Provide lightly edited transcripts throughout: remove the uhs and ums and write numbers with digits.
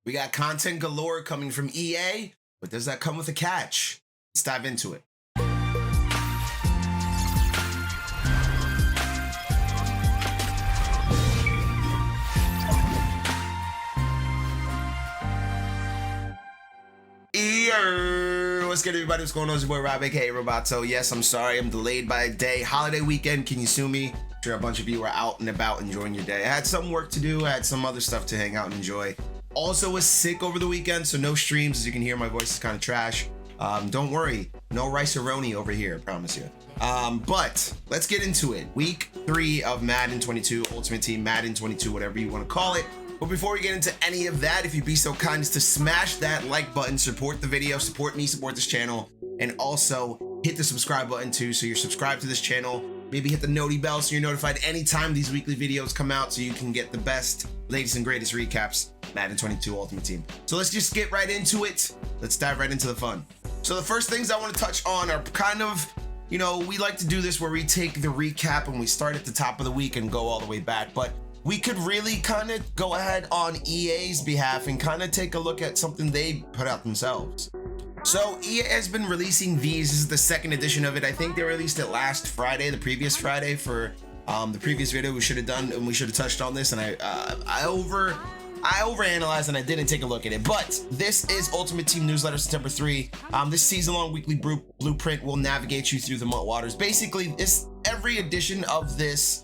We got content galore coming from EA, but does that come with a catch? Let's dive into it. What's good, everybody? What's going on? It's your boy Rob, aka Roboto. Yes, I'm sorry, I'm delayed by a day. Holiday weekend, can you sue me? I'm sure a bunch of you are out and about enjoying your day. I had some work to do, I had some other stuff to hang out and enjoy. Also was sick over the weekend, so no streams. As you can hear, my voice is kind of trash. Don't worry, no rice-a-roni over here, I promise you. But let's get into it. Week 3 of Madden 22, Ultimate Team, Madden 22, whatever you want to call it. But before we get into any of that, if you'd be so kind as to smash that like button, support the video, support me, support this channel, and also hit the subscribe button too, so you're subscribed to this channel. Maybe hit the noti bell so you're notified anytime these weekly videos come out, so you can get the best, latest, and greatest recaps, Madden 22 Ultimate Team. So let's just get right into it. Let's dive right into the fun. So the first things I want to touch on are kind of, you know, we like to do this where we take the recap and we start at the top of the week and go all the way back, but we could really kind of go ahead on EA's behalf and kind of take a look at something they put out themselves. So EA has been releasing these. This is the second edition of it. I think they released it last Friday, the previous Friday, for the previous video we should have done, and we should have touched on this, and I overanalyzed and I didn't take a look at it. But this is Ultimate Team Newsletter September 3. This season-long weekly blueprint will navigate you through the MUT waters. Basically, every edition of this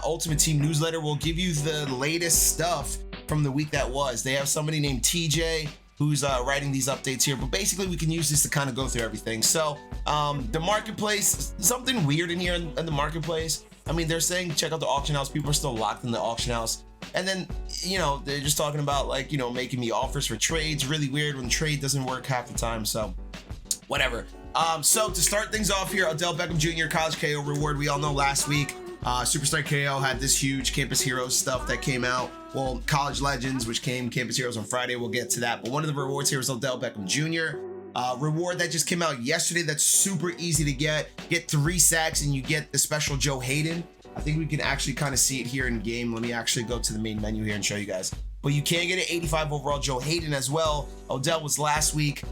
Ultimate Team newsletter will give you the latest stuff from the week that was. They have somebody named TJ who's writing these updates here, but basically we can use this to kind of go through everything. So the marketplace, something weird in here in the marketplace. I mean, they're saying check out the auction house. People are still locked in the auction house, and then, you know, they're just talking about, like, you know, making me offers for trades. Really weird when trade doesn't work half the time, so whatever. So to start things off here, Odell Beckham Jr. College KO reward. We all know last week Superstar KO had this huge Campus Heroes stuff that came out. Well, College Legends, which came Campus Heroes on Friday, we'll get to that. But one of the rewards here is Odell Beckham Jr. Reward that just came out yesterday that's super easy to get. Get 3 sacks and you get the special Joe Hayden. I think we can actually kind of see it here in game. Let me actually go to the main menu here and show you guys. But you can get an 85 overall Joe Hayden as well. Odell was last week.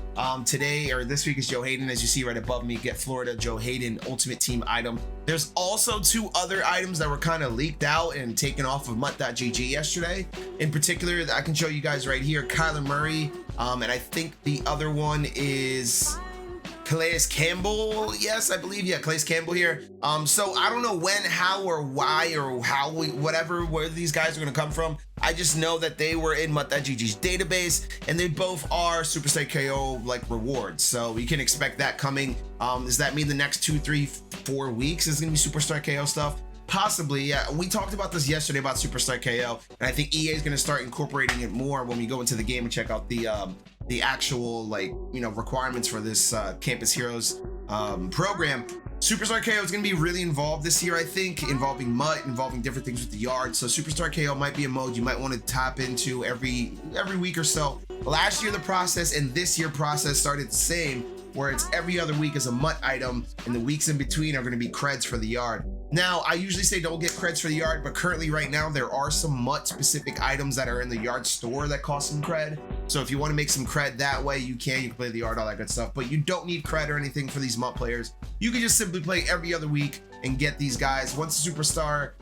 Today, or this week, is Joe Hayden. As you see right above me, get Florida Joe Hayden Ultimate Team item. There's also 2 other items that were kind of leaked out and taken off of MUT.gg yesterday. In particular, I can show you guys right here, Kyler Murray. And I think the other one is Calais Campbell. Yes, I believe, yeah, Calais Campbell here. So I don't know when, how, or why, or where these guys are gonna come from. I just know that they were in MUT.gg's database, and they both are Superstar KO like rewards. So you can expect that coming. Does that mean the next 2, 3, 4 weeks is gonna be Superstar KO stuff? Possibly, yeah. We talked about this yesterday about Superstar KO, and I think EA is gonna start incorporating it more when we go into the game and check out the actual, like, you know, requirements for this Campus Heroes program. Superstar KO is going to be really involved this year, I think, involving MUT, involving different things with the yard. So Superstar KO might be a mode you might want to tap into every week or so. Last year the process and this year process started the same, where it's every other week as a MUT item, and the weeks in between are going to be creds for the yard. Now, I usually say don't get creds for the yard, but currently right now there are some MUT specific items that are in the yard store that cost some cred. So if you want to make some cred that way, you can play the yard, all that good stuff, but you don't need cred or anything for these MUT players. You can just simply play every other week and get these guys. Once the Superstar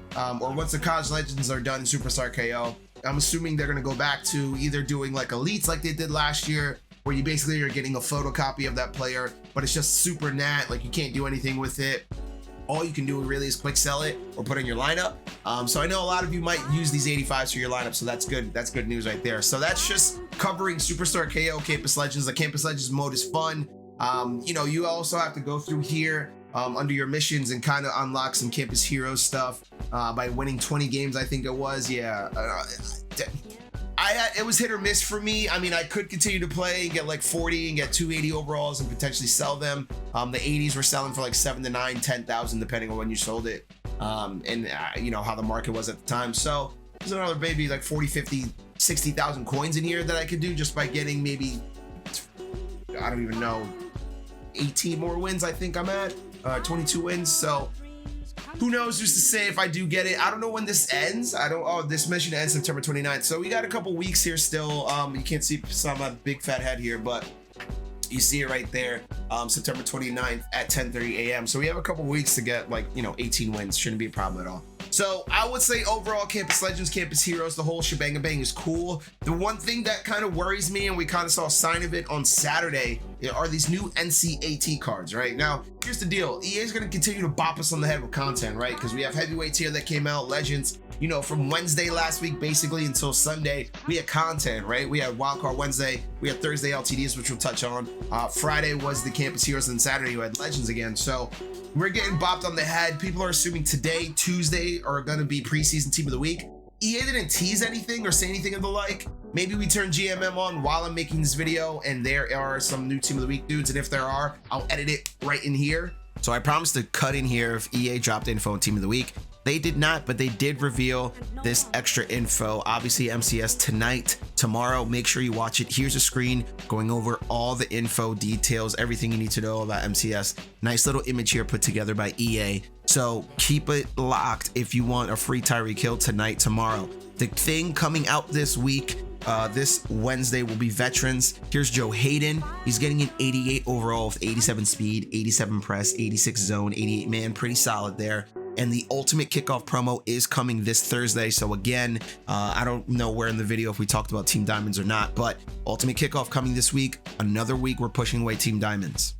or once the College Legends are done in Superstar KO, I'm assuming they're going to go back to either doing like elites like they did last year, where you basically are getting a photocopy of that player, but it's just super nat, like you can't do anything with it. All you can do really is quick sell it or put in your lineup. So I know a lot of you might use these 85s for your lineup, so that's good. That's good news right there. So that's just covering Superstar KO, Campus Legends. The Campus Legends mode is fun. You know, you also have to go through here under your missions and kind of unlock some Campus Heroes stuff by winning 20 games, I think it was. Yeah. It was hit or miss for me. I mean, I could continue to play and get like 40 and get 280 overalls and potentially sell them. The 80s were selling for like 7 to 9, 10,000 depending on when you sold it, and you know how the market was at the time. So there's another maybe like 40, 50, 60,000 coins in here that I could do just by getting maybe, I don't even know, 18 more wins. I think I'm at 22 wins. So who knows who's to say if I do get it. I don't know when this ends. This mission ends September 29th. So we got a couple weeks here still. You can't see some big fat head here, but you see it right there, September 29th at 10:30 a.m. So we have a couple weeks to get 18 wins. Shouldn't be a problem at all. So I would say overall, Campus Legends, Campus Heroes, the whole shebang bang is cool. The one thing that kind of worries me, and we kind of saw a sign of it on Saturday, are these new NCAT cards, right? Now, here's the deal. EA is going to continue to bop us on the head with content, right? Because we have heavyweights here that came out, Legends, from Wednesday last week, basically until Sunday, we had content, right? We had Wildcard Wednesday, we had Thursday LTDs, which we'll touch on. Friday was the Campus Heroes, and Saturday you had Legends again. So we're getting bopped on the head. People are assuming today, Tuesday, are going to be preseason team of the week. EA didn't tease anything or say anything of the like. Maybe we turn GMM on while I'm making this video and there are some new team of the week dudes, and if there are, I'll edit it right in here. So I promised to cut in here if EA dropped info on team of the week. They did not, but they did reveal this extra info. Obviously, MCS tonight, tomorrow, make sure you watch it. Here's a screen going over all the info, details, everything you need to know about MCS. Nice little image here put together by EA. So keep it locked if you want a free Tyreek Hill tonight, tomorrow. The thing coming out this week, this Wednesday, will be veterans. Here's Joe Hayden. He's getting an 88 overall with 87 speed, 87 press, 86 zone, 88 man. Pretty solid there. And the Ultimate Kickoff promo is coming this Thursday. So again, I don't know where in the video if we talked about Team Diamonds or not, but Ultimate Kickoff coming this week. Another week we're pushing away Team Diamonds.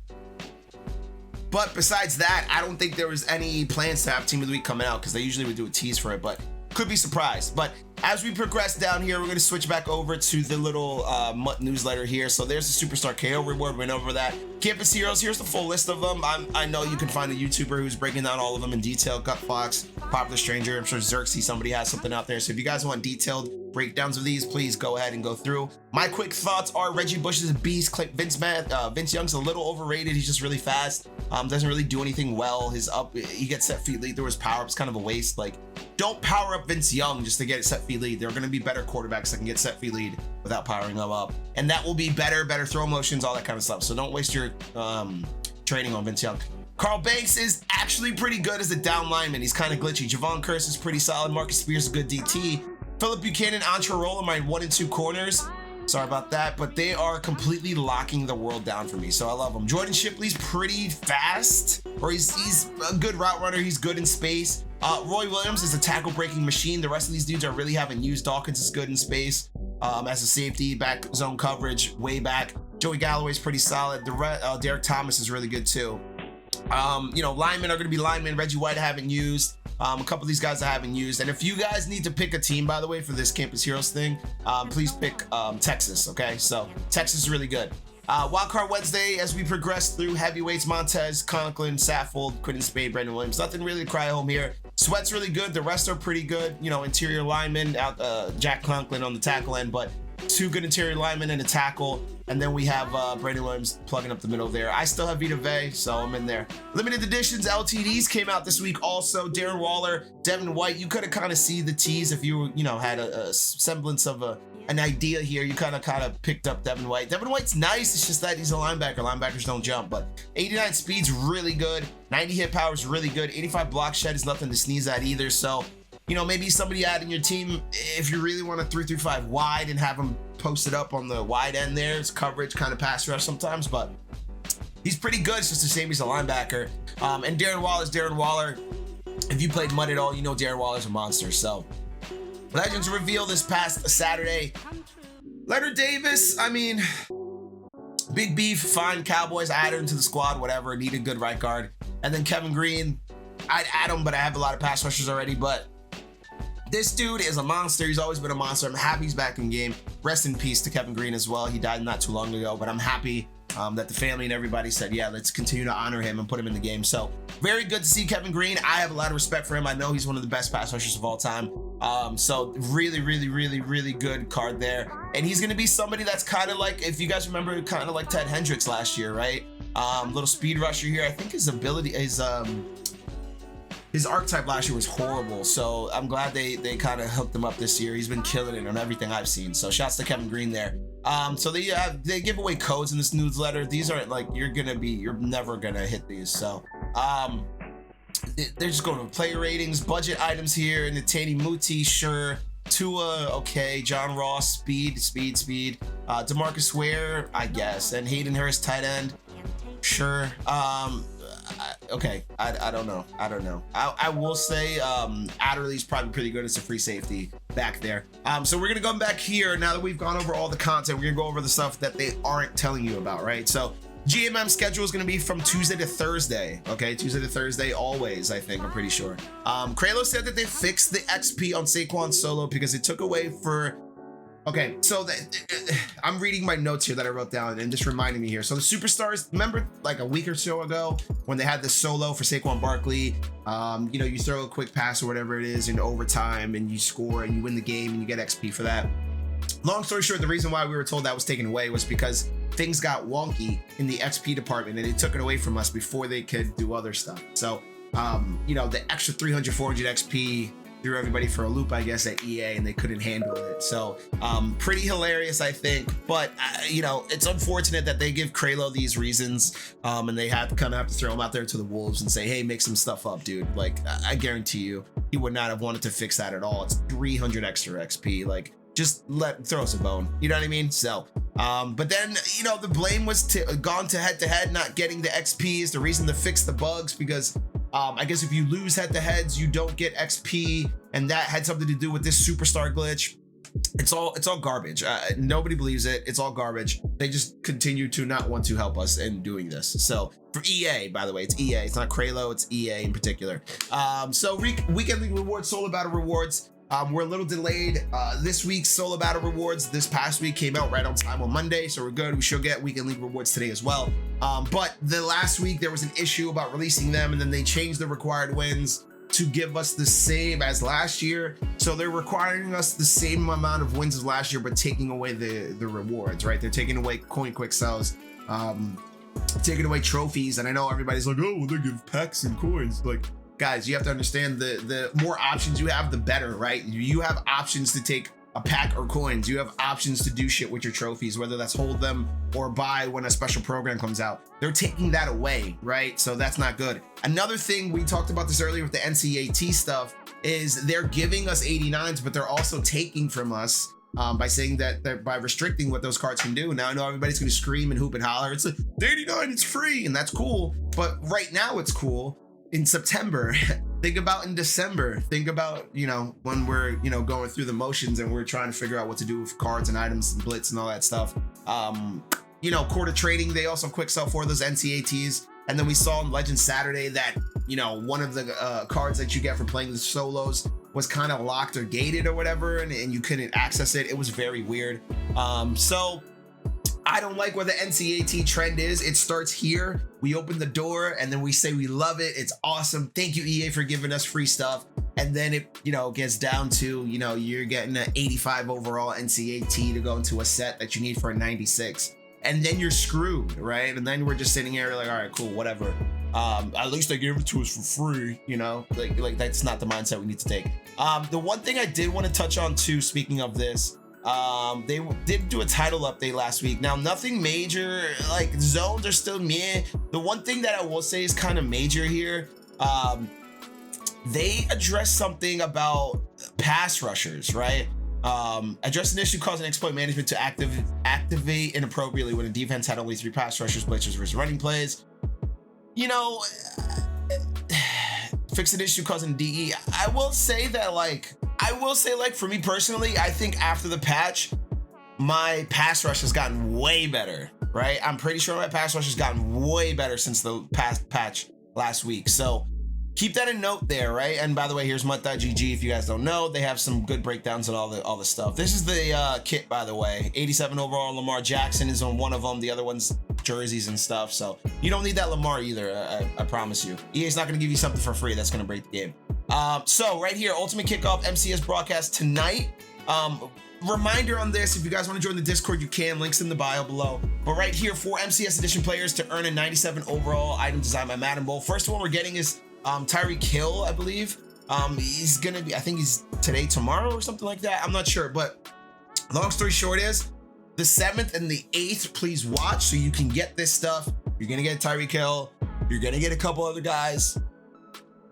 But besides that, I don't think there was any plans to have Team of the Week coming out because they usually would do a tease for it, but could be surprised. But as we progress down here, we're going to switch back over to the little MUT newsletter here. So there's the Superstar KO reward. Went over that. Campus Heroes, here's the full list of them. I know you can find a YouTuber who's breaking down all of them in detail. Gut Fox, Popular Stranger. I'm sure Xerxes, somebody has something out there. So if you guys want detailed breakdowns of these, please go ahead and go through. My quick thoughts are Reggie Bush is a beast. Vince Young's a little overrated. He's just really fast. Doesn't really do anything well. He gets set feet lead through his power ups, kind of a waste. Don't power up Vince Young just to get set feet lead. There are going to be better quarterbacks that can get set feet lead without powering them up, and that will be better throw motions, all that kind of stuff. So don't waste your training on Vince Young. Carl Banks is actually pretty good as a down lineman. He's kind of glitchy. Javon Curse is pretty solid. Marcus Spears is a good DT. Philip Buchanan, Antrorola, my 1 and 2 corners. Sorry about that, but they are completely locking the world down for me, so I love them. Jordan Shipley's pretty fast, or he's a good route runner. He's good in space. Roy Williams is a tackle breaking machine. The rest of these dudes I really haven't used. Dawkins is good in space as a safety, back zone coverage, way back. Joey Galloway's pretty solid. Derek Thomas is really good too. Linemen are going to be linemen. Reggie White I haven't used. A couple of these guys I haven't used. And if you guys need to pick a team, by the way, for this Campus Heroes thing, please pick Texas, okay? So Texas is really good. Wildcard Wednesday, as we progress through heavyweights, Montez, Conklin, Saffold, Quinton Spade, Brandon Williams. Nothing really to cry home here. Sweat's really good. The rest are pretty good. Interior linemen, Jack Conklin on the tackle end, but 2 good interior linemen and a tackle. And then we have Brandon Williams plugging up the middle there. I still have Vita Vey, so I'm in there. Limited editions, LTDs came out this week also. Darren Waller, Devin White. You could have kind of seen the tease if you had a semblance of an idea here. You kind of picked up Devin White. Devin White's nice. It's just that he's a linebacker. Linebackers don't jump, but 89 speed's really good. 90 hit power is really good. 85 block shed is nothing to sneeze at either. So, maybe somebody add in your team if you really want a 3-3-5 wide and have him posted up on the wide end there. It's coverage, kind of pass rush sometimes, but he's pretty good. It's just the same as a linebacker. And Darren Waller is Darren Waller. If you played MUT at all, you know Darren Waller's a monster. So Legends reveal this past Saturday. Leonard Davis, big beef, fine. Cowboys, I added him to the squad, whatever. Need a good right guard. And then Kevin Green, I'd add him, but I have a lot of pass rushers already. But this dude is a monster. He's always been a monster. I'm happy he's back in the game. Rest in peace to Kevin Green as well. He died not too long ago, but I'm happy that the family and everybody said, yeah, let's continue to honor him and put him in the game. So very good to see Kevin Green. I have a lot of respect for him. I know he's one of the best pass rushers of all time. So really, really, really, really good card there. And he's going to be somebody that's kind of like, if you guys remember, kind of like Ted Hendricks last year, right? Little speed rusher here. I think his ability is, his archetype last year was horrible, so I'm glad they kind of hooked him up this year. He's been killing it on everything I've seen. So shouts to Kevin Green there. So they give away codes in this newsletter. These aren't like you're never gonna hit these. So they're just going to player ratings, budget items here. Natani Muti, sure. Tua, okay. John Ross, speed. DeMarcus Ware, I guess. And Hayden Hurst, tight end, sure. Okay, I don't know. I will say Adderley's probably pretty good as a free safety back there. So we're gonna go back here now that we've gone over all the content. We're gonna go over the stuff that they aren't telling you about, right? So GMM schedule is going to be from Tuesday to Thursday. Okay, Tuesday to Thursday always, I think. I'm pretty sure. Kralo said that they fixed the XP on Saquon Solo because it took away for... Okay, so I'm reading my notes here that I wrote down and just reminding me here. So the superstars, remember like a week or so ago when they had the solo for Saquon Barkley? You know, you throw a quick pass or whatever it is in overtime and you score and you win the game and you get XP for that. Long story short, the reason why we were told that was taken away was because things got wonky in the XP department and they took it away from us before they could do other stuff. So, you know, the extra 300, 400 XP threw everybody for a loop, I guess, at EA, and they couldn't handle it. So, pretty hilarious, I think. But, you know, it's unfortunate that they give Kralo these reasons, and they have to kind of have to throw him out there to the wolves and say, hey, make some stuff up, dude. Like, I guarantee you, he would not have wanted to fix that at all. It's 300 extra XP. Like, just throw us a bone. You know what I mean? So, but then, you know, the blame was gone to head-to-head, not getting the XP is the reason to fix the bugs, because I guess if you lose head-to-heads, you don't get XP, and that had something to do with this superstar glitch. It's all garbage. Nobody believes it. It's all garbage. They just continue to not want to help us in doing this. So for EA, by the way, it's EA. It's not Kralo. It's EA in particular. So weekend league rewards, solo battle rewards. We're a little delayed. This week's solo battle rewards this past week came out right on time on Monday, so we're good. We should get weekend league rewards today as well. But the last week there was an issue about releasing them, and then they changed the required wins to give us the same as last year. So they're requiring us the same amount of wins as last year, but taking away the rewards, right? They're taking away coin quick sells, taking away trophies, and I know everybody's like, oh, well, they give packs and coins. Like, guys, you have to understand the more options you have, the better, right? You have options to take a pack or coins. You have options to do shit with your trophies, whether that's hold them or buy when a special program comes out. They're taking that away, right? So that's not good. Another thing, we talked about this earlier with the NCAT stuff, is they're giving us 89s, but they're also taking from us by saying that they're by restricting what those cards can do. Now I know everybody's gonna scream and hoop and holler. It's like, the 89, it's free, and that's cool. But right now it's cool. In September, think about in December, think about, you know, when we're, you know, going through the motions and we're trying to figure out what to do with cards and items and blitz and all that stuff. You know, quarter trading, they also quick sell for those NCATs. And then we saw on Legend Saturday that, you know, one of the cards that you get for playing the solos was kind of locked or gated or whatever, and you couldn't access it. It was very weird. So I don't like where the NCAT trend is. It starts here. We open the door and then we say we love it. It's awesome. Thank you, EA, for giving us free stuff. And then it, you know, gets down to, you know, you're getting an 85 overall NCAT to go into a set that you need for a 96. And then you're screwed, right? And then we're just sitting here like, all right, cool, whatever. At least they gave it to us for free, you know? Like that's not the mindset we need to take. The one thing I did want to touch on too, speaking of this, they did do a title update last week. Now, nothing major, like zones are still meh. The one thing that I will say is kind of major here, they addressed something about pass rushers, right? Addressed an issue causing exploit management to activate inappropriately when a defense had only 3 pass rushers, blitzers versus running plays. You know, fix an issue causing DE. I will say like for me personally, I think after the patch, my pass rush has gotten way better, right? I'm pretty sure my pass rush has gotten way better since the past patch last week. So keep that in note there, right? And by the way, here's MUT.gg. If you guys don't know, they have some good breakdowns and all the stuff. This is the kit, by the way. 87 overall Lamar Jackson is on one of them. The other one's jerseys and stuff. So you don't need that Lamar either, I promise you. EA's not going to give you something for free. That's going to break the game. So right here, Ultimate Kickoff MCS broadcast tonight. Reminder on this, if you guys want to join the Discord, you can. Links in the bio below. But right here, for MCS Edition players to earn a 97 overall item designed by Madden Bowl. First one we're getting is Tyreek Hill, I believe. He's gonna be, I think he's today, tomorrow, or something like that. I'm not sure, but long story short is the 7th and the 8th, please watch so you can get this stuff. You're gonna get Tyreek Hill. You're gonna get a couple other guys.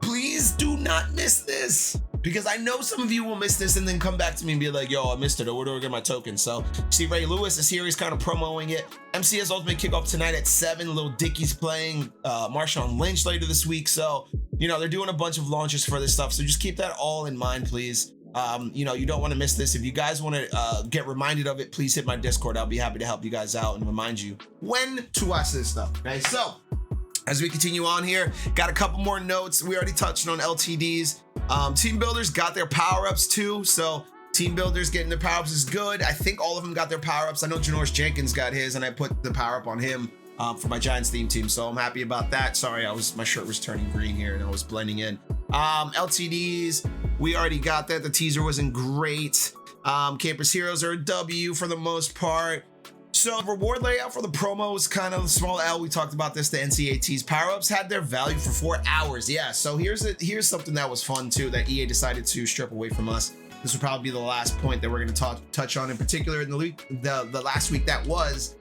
please do not miss this, because I know some of you will miss this and then come back to me and be like, yo, I missed it. Where do I get my token? So see, Ray Lewis is here. He's kind of promoting it. MCS Ultimate Kickoff tonight at 7. Lil Dicky's playing, Marshawn Lynch later this week. So, you know, they're doing a bunch of launches for this stuff. So just keep that all in mind, please. You know, you don't want to miss this. If you guys want to get reminded of it, please hit my Discord. I'll be happy to help you guys out and remind you when to watch this stuff. Okay, so as we continue on here, got a couple more notes. We already touched on LTDs. Team builders got their power-ups too. So team builders getting their power-ups is good. I think all of them got their power-ups. I know Janoris Jenkins got his, and I put the power-up on him for my Giants theme team. So I'm happy about that. Sorry, my shirt was turning green here and I was blending in. LTDs, we already got that. The teaser wasn't great. Campus Heroes are a W for the most part. So reward layout for the promo is kind of a small L. We talked about this, the NCATs. Power-ups had their value for 4 hours. Yeah, so here's something that was fun too that EA decided to strip away from us. This would probably be the last point that we're going to touch on in particular in the last week that was.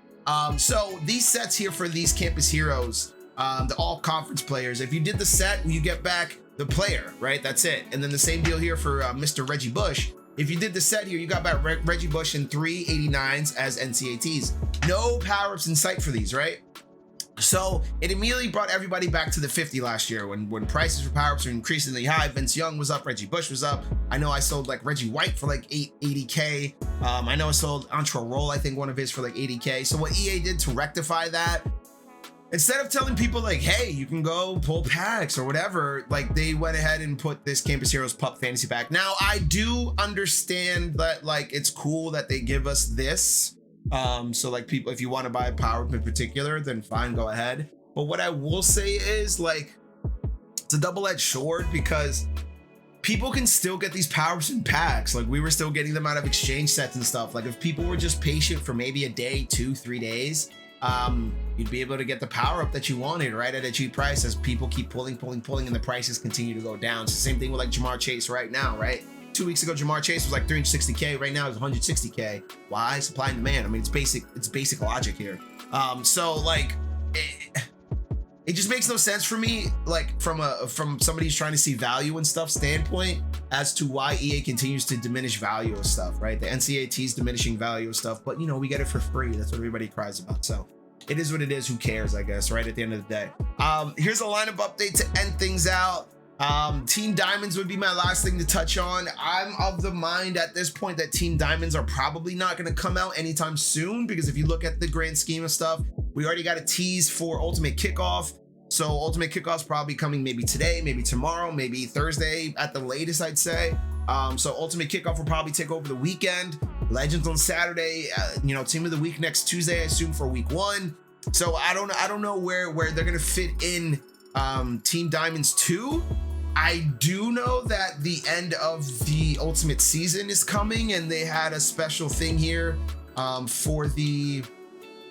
So these sets here for these Campus Heroes, the all conference players, if you did the set, you get back the player, right? That's it. And then the same deal here for Mr. Reggie Bush. If you did the set here, you got back Reggie Bush and 3 89s as NCATs. No power-ups in sight for these, right? So it immediately brought everybody back to the 50 last year when prices for power-ups are increasingly high. Vince Young was up, Reggie Bush was up. I know I sold like Reggie White for like 80K. I know I sold Antra Roll, I think one of his for like 80K. So what EA did to rectify that, instead of telling people like, hey, you can go pull packs or whatever, like they went ahead and put this Campus Heroes Pup Fantasy Pack. Now, I do understand that like it's cool that they give us this. So like people, if you want to buy a power up in particular, then fine, go ahead. But what I will say is like, it's a double-edged sword because people can still get these power-ups in packs. Like we were still getting them out of exchange sets and stuff. Like if people were just patient for maybe a day, 2-3 days, you'd be able to get the power up that you wanted right at a cheap price as people keep pulling and the prices continue to go down. It's the same thing with like Jamar Chase right now, right? 2 weeks ago, Jamar Chase was like 360K. Right now it's 160K. Why? Supply and demand. I mean, it's basic logic here. So like it just makes no sense for me, like from somebody who's trying to see value and stuff standpoint, as to why EA continues to diminish value of stuff, right? The NCAT's diminishing value of stuff, but you know, we get it for free. That's what everybody cries about. So it is what it is. Who cares, I guess, right? At the end of the day. Here's a lineup update to end things out. Team Diamonds would be my last thing to touch on. I'm of the mind at this point that Team Diamonds are probably not going to come out anytime soon, because if you look at the grand scheme of stuff, we already got a tease for Ultimate Kickoff. So Ultimate Kickoff's probably coming maybe today, maybe tomorrow, maybe Thursday at the latest, I'd say. So Ultimate Kickoff will probably take over the weekend. Legends on Saturday, you know, Team of the Week next Tuesday, I assume, for week 1. So I don't know where they're gonna fit in Team Diamonds 2. I do know that the end of the Ultimate season is coming, and they had a special thing here for the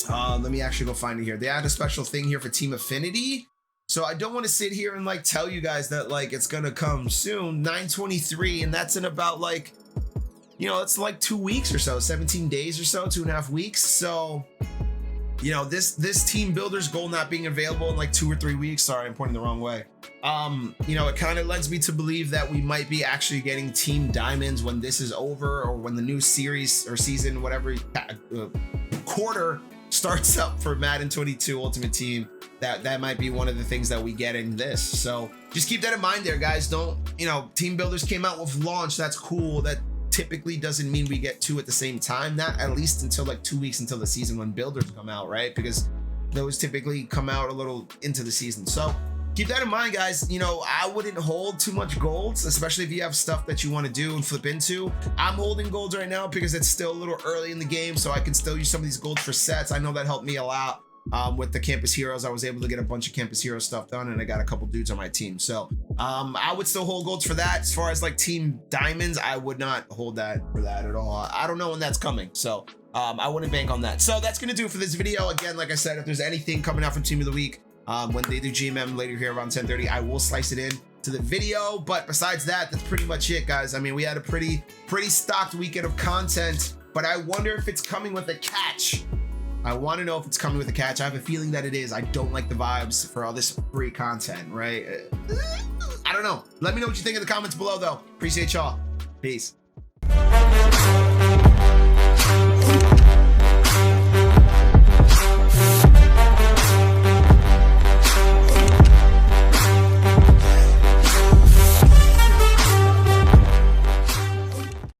let me actually go find it here. They had a special thing here for Team Affinity. So I don't want to sit here and like tell you guys that like it's gonna come soon, 9/23, and that's in about like, you know, it's like 2 weeks or so, 17 days or so, 2.5 weeks. So, you know, this team builder's goal not being available in like 2 or 3 weeks. Sorry, I'm pointing the wrong way. You know, it kind of lends me to believe that we might be actually getting Team Diamonds when this is over, or when the new series or season, whatever quarter starts up for Madden 22 Ultimate Team. That might be one of the things that we get in this. So just keep that in mind there, guys. Don't, you know, team builders came out with launch. That's cool. That typically doesn't mean we get 2 at the same time. Not at least until like 2 weeks until the season when builders come out, right? Because those typically come out a little into the season. So keep that in mind, guys. You know, I wouldn't hold too much golds, especially if you have stuff that you want to do and flip into. I'm holding golds right now because it's still a little early in the game, so I can still use some of these golds for sets. I know that helped me a lot. With the Campus Heroes, I was able to get a bunch of Campus Hero stuff done, and I got a couple dudes on my team. So I would still hold golds for that. As far as like Team Diamonds, I would not hold that for that at all. I don't know when that's coming, so I wouldn't bank on that. So that's gonna do it for this video. Again, like I said, if there's anything coming out from Team of the Week, when they do GMM later here around 10:30, I will slice it in to the video. But besides that, that's pretty much it, guys. I mean, we had a pretty stocked weekend of content, but I wonder if it's coming with a catch. I want to know if it's coming with a catch. I have a feeling that it is. I don't like the vibes for all this free content, right? I don't know. Let me know what you think in the comments below, though. Appreciate y'all. Peace.